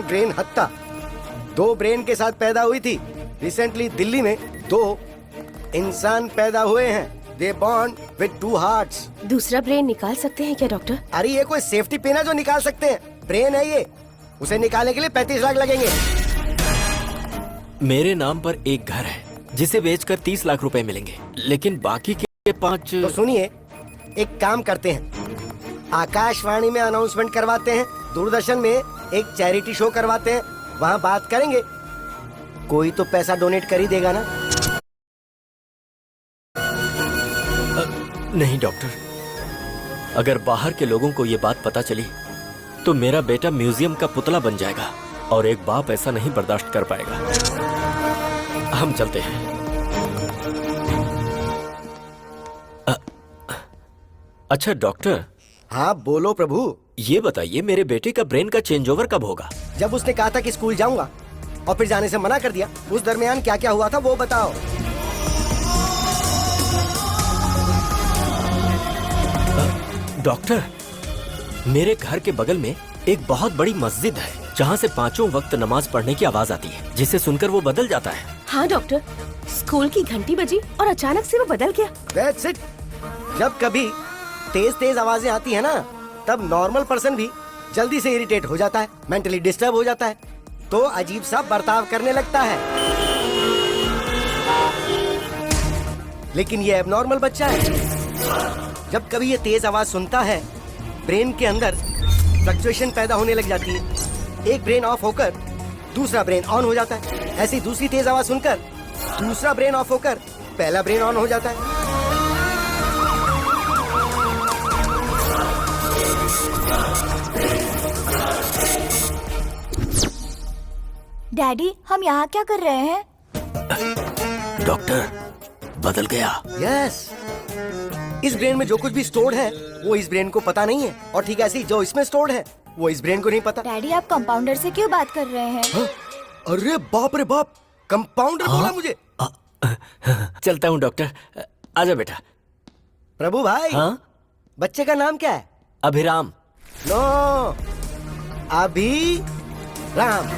Grain हत्ता 2 brain के साथ पैदा हुई थी। रिसेंटली दिल्ली में 2 इंसान पैदा हुए हैं। दे बॉर्न विद 2 हार्ट्स। दूसरा ब्रेन निकाल सकते हैं क्या डॉक्टर? अरे ये कोई सेफ्टी पिन है जो निकाल सकते हैं? ब्रेन है ये, उसे निकालने के लिए 35 लाख लगेंगे। मेरे नाम पर एक घर है जिसे बेचकर 30 लाख रुपए मिलेंगे, लेकिन बाकी के 5। तो सुनिए, एक काम करते हैं, आकाशवाणी में अनाउंसमेंट करवाते हैं, दूरदर्शन में एक चैरिटी शो करवाते हैं, वहाँ बात करेंगे, कोई तो पैसा डोनेट कर ही देगा ना। नहीं डॉक्टर, अगर बाहर के लोगों को ये बात पता चली तो मेरा बेटा म्यूजियम का पुतला बन जाएगा और एक बाप ऐसा नहीं बर्दाश्त कर पाएगा। हम चलते हैं। अच्छा डॉक्टर। हाँ बोलो प्रभु। ये बताइए, मेरे बेटे का ब्रेन का चेंज ओवर कब होगा? जब उसने कहा था कि स्कूल जाऊंगा और फिर जाने से मना कर दिया, उस दरमियान क्या क्या हुआ था वो बताओ। डॉक्टर, मेरे घर के बगल में एक बहुत बड़ी मस्जिद है जहाँ से 5 वक्त नमाज पढ़ने की आवाज आती है, जिसे सुनकर वो बदल जाता है। हाँ डॉक्टर, स्कूल की घंटी बजी और अचानक से वो बदल गया। That's it। जब कभी तेज तेज आवाजें आती है ना, तब नॉर्मल पर्सन भी जल्दी से इरिटेट हो जाता है, मेंटली डिस्टर्ब हो जाता है, तो अजीब सा बर्ताव करने लगता है। लेकिन ये एबनॉर्मल बच्चा है। जब कभी ये तेज आवाज सुनता है, ब्रेन के अंदर फ्लक्चुएशन पैदा होने लग जाती है। एक ब्रेन ऑफ होकर दूसरा ब्रेन ऑन हो जाता है। ऐसी दूसरी तेज आवाज सुनकर दूसरा ब्रेन ऑफ होकर पहला ब्रेन ऑन हो जाता है। डैडी, हम यहाँ क्या कर रहे हैं? डॉक्टर, बदल गया। यस, इस ब्रेन में जो कुछ भी स्टोर्ड है वो इस ब्रेन को पता नहीं है, और ठीक ऐसे ही जो इसमें स्टोर्ड है वो इस ब्रेन को नहीं पता। डैडी, आप कंपाउंडर से क्यों बात कर रहे हैं? हाँ? अरे बाप रे बाप, कंपाउंडर बोला मुझे। चलता हूँ डॉक्टर, आजा बेटा। प्रभु भाई। हाँ? बच्चे का नाम क्या है? अभिराम। नो, अभी राम।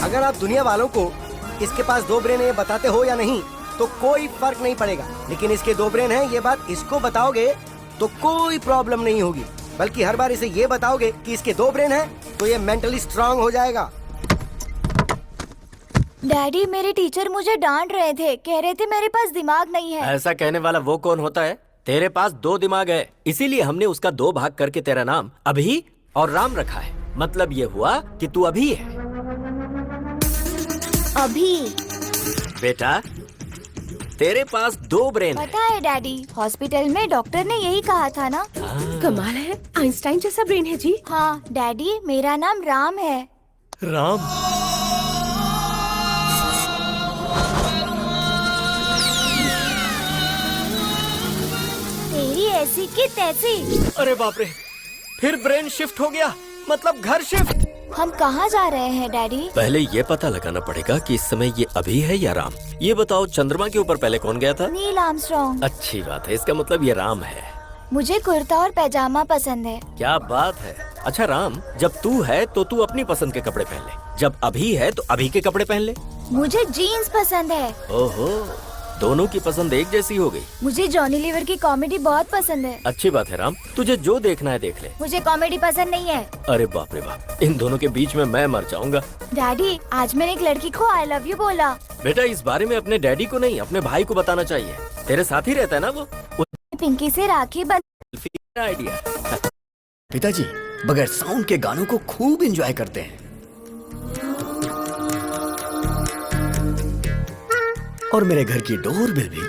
अगर आप दुनिया वालों को इसके पास 2 ब्रेन है ये बताते हो या नहीं तो कोई फर्क नहीं पड़ेगा, लेकिन इसके 2 ब्रेन हैं ये बात इसको बताओगे तो कोई प्रॉब्लम नहीं होगी, बल्कि हर बार इसे ये बताओगे कि इसके 2 ब्रेन हैं तो ये मेंटली स्ट्रांग हो जाएगा। डैडी, मेरे टीचर मुझे डांट रहे थे, कह रहे थे मेरे पास दिमाग नहीं है। ऐसा कहने वाला वो कौन होता है? तेरे पास 2 दिमाग है, इसीलिए हमने उसका 2 भाग करके तेरा नाम अभी और राम रखा है। मतलब ये हुआ कि तू अभी है। अभी? बेटा, तेरे पास 2 ब्रेन है। पता है डैडी, हॉस्पिटल में डॉक्टर ने यही कहा था ना। कमाल है, आइंस्टाइन जैसा ब्रेन है जी। हाँ डैडी, मेरा नाम राम है। राम? तेरी ऐसी की तैसी। अरे बाप रे, फिर ब्रेन शिफ्ट हो गया, मतलब घर शिफ्ट। हम कहाँ जा रहे हैं डैडी? पहले ये पता लगाना पड़ेगा कि इस समय ये अभी है या राम। ये बताओ, चंद्रमा के ऊपर पहले कौन गया था? Neil Armstrong. अच्छी बात है, इसका मतलब ये राम है। मुझे कुर्ता और पैजामा पसंद है। क्या बात है। अच्छा राम, जब तू है तो तू अपनी पसंद के कपड़े पहन ले, जब अभी है तो अभी के कपड़े पहन ले। मुझे जीन्स पसंद है। ओहो, दोनों की पसंद एक जैसी हो गई। मुझे जॉनी लीवर की कॉमेडी बहुत पसंद है। अच्छी बात है राम, तुझे जो देखना है देख ले। मुझे कॉमेडी पसंद नहीं है। अरे बाप रे बाप, इन दोनों के बीच में मैं मर जाऊंगा। डैडी, आज मैंने एक लड़की को आई लव यू बोला। बेटा, इस बारे में अपने डैडी को नहीं, अपने भाई को बताना चाहिए। तेरे साथ ही रहता है ना वो। पिंकी से राखी बंध। आइडिया। पिताजी बगैर साउंड के गानों को खूब एंजॉय करते हैं, और मेरे घर की डोरबेल भी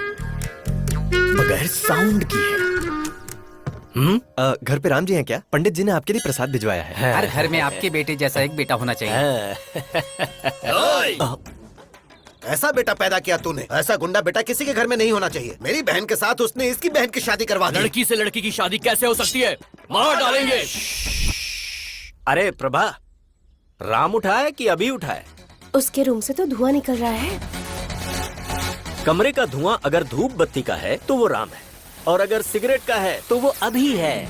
बगैर साउंड की है। घर पे राम जी हैं क्या? पंडित जी ने आपके लिए प्रसाद भिजवाया है। हर घर में आपके बेटे जैसा एक बेटा होना चाहिए। ऐसा बेटा पैदा किया तूने, ऐसा गुंडा बेटा किसी के घर में नहीं होना चाहिए। मेरी बहन के साथ उसने इसकी बहन की शादी करवा दी। लड़की से लड़की की शादी कैसे हो सकती है? मार डालेंगे। अरे प्रभा, राम उठाए कि अभी उठाए? उसके रूम से तो धुआं निकल रहा है। कमरे का धुआं अगर धूप बत्ती का है तो वो राम है, और अगर सिगरेट का है तो वो अभी है।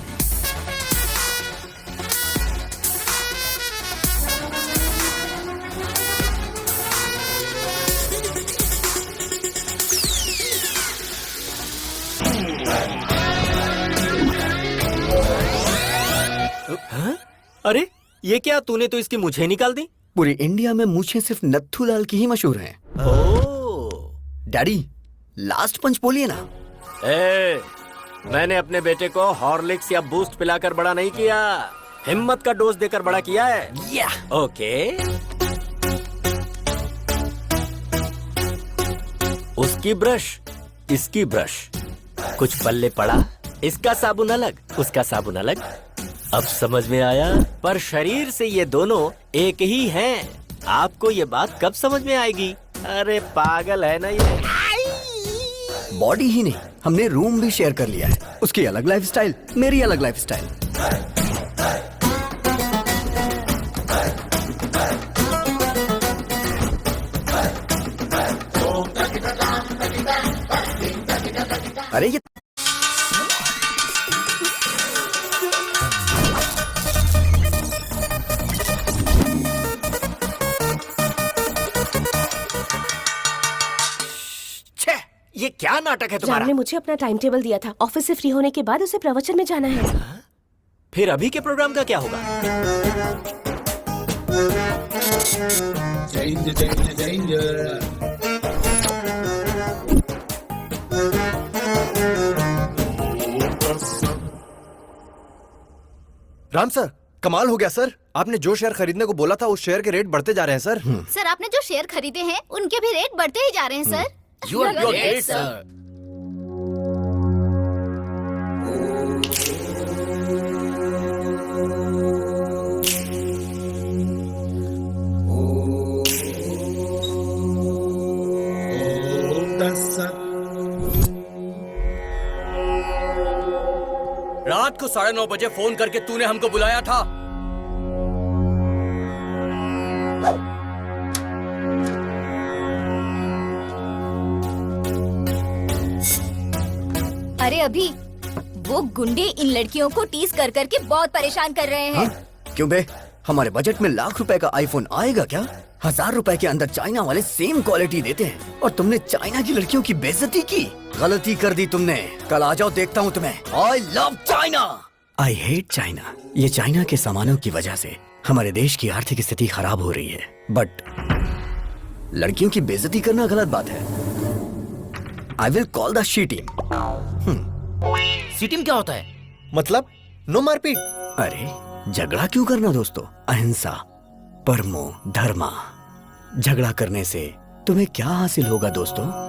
हाँ? अरे ये क्या, तूने तो इसकी मुझे निकाल दी। पूरी इंडिया में मूछें सिर्फ नत्थूलाल की ही मशहूर हैं। ओ डैडी, लास्ट पंच बोलिए ना। मैंने अपने बेटे को हॉर्लिक्स या बूस्ट पिलाकर बड़ा नहीं किया, हिम्मत का डोज देकर बड़ा किया है। ओके, उसकी ब्रश, इसकी ब्रश, कुछ पल्ले पड़ा, इसका साबुन अलग, उसका साबुन अलग। अब समझ में आया, पर शरीर से ये दोनों एक ही हैं। आपको ये बात कब समझ में आएगी? अरे पागल है ना ये। बॉडी ही नहीं, हमने रूम भी शेयर कर लिया है। उसकी अलग लाइफस्टाइल, मेरी अलग लाइफस्टाइल। अरे ये ये क्या नाटक है तुम्हारा? राम ने मुझे अपना टाइम टेबल दिया था। ऑफिस से फ्री होने के बाद उसे प्रवचन में जाना है। फिर अभी के प्रोग्राम का क्या होगा? राम सर, कमाल हो गया सर। आपने जो शेयर खरीदने को बोला था उस शेयर के रेट बढ़ते जा रहे हैं सर। सर आपने जो शेयर खरीदे हैं उनके भी रेट बढ़ते ही जा रहे हैं sir. You are great, sir. रात को 9:30 बजे फोन करके तूने हमको बुलाया था। अरे अभी वो गुंडे इन लड़कियों को टीज कर करके बहुत परेशान कर रहे हैं। हाँ? क्यों बे, हमारे बजट में ₹1,00,000 का आईफोन आएगा क्या? ₹1,000 के अंदर चाइना वाले सेम क्वालिटी देते हैं और तुमने चाइना की लड़कियों की बेइज्जती की। गलती कर दी तुमने। कल आ जाओ, देखता हूँ तुम्हें। I love China, I hate China. ये चाइना के सामानों की वजह से हमारे देश की आर्थिक स्थिति खराब हो रही है, बट लड़कियों की बेइज्जती करना गलत बात है। I will call the C team. C team क्या होता है? मतलब नो मारपीट। अरे झगड़ा क्यों करना दोस्तों? अहिंसा, परमो धर्मा। झगड़ा करने से तुम्हें क्या हासिल होगा दोस्तों?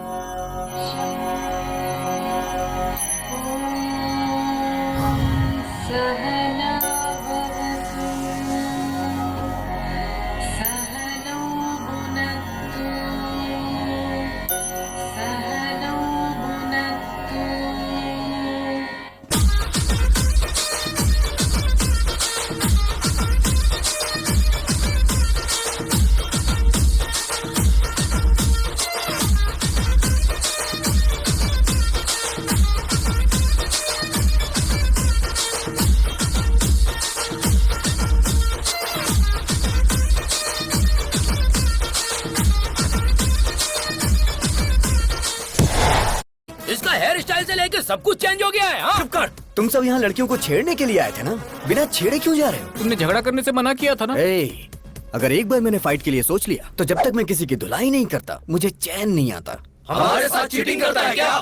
इसका हेयर स्टाइल से लेके सब कुछ चेंज हो गया है। हाँ? चुप कर। तुम सब यहाँ लड़कियों को छेड़ने के लिए आए थे ना? बिना छेड़े क्यों जा रहे हो? तुमने झगड़ा करने से मना किया था ना? ए, अगर एक बार मैंने फाइट के लिए सोच लिया तो जब तक मैं किसी की धुलाई नहीं करता मुझे चैन नहीं आता। हमारे साथ चीटिंग करता है क्या?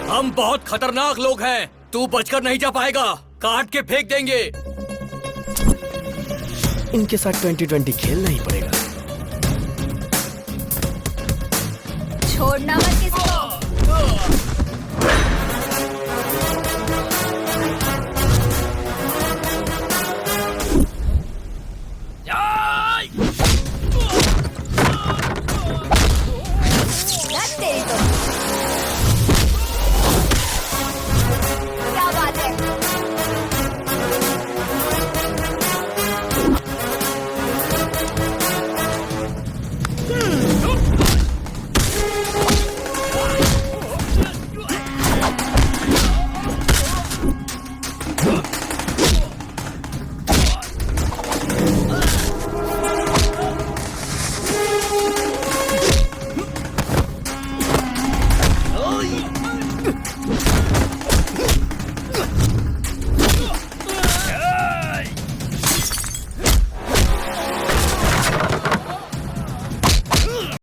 हम बहुत खतरनाक लोग हैं, तू बचकर नहीं जा पाएगा, काट के फेंक देंगे। इनके साथ 2020 खेलना ही पड़ेगा। छोड़ना मत किसी को। दस तेरी तो। क्या बात है?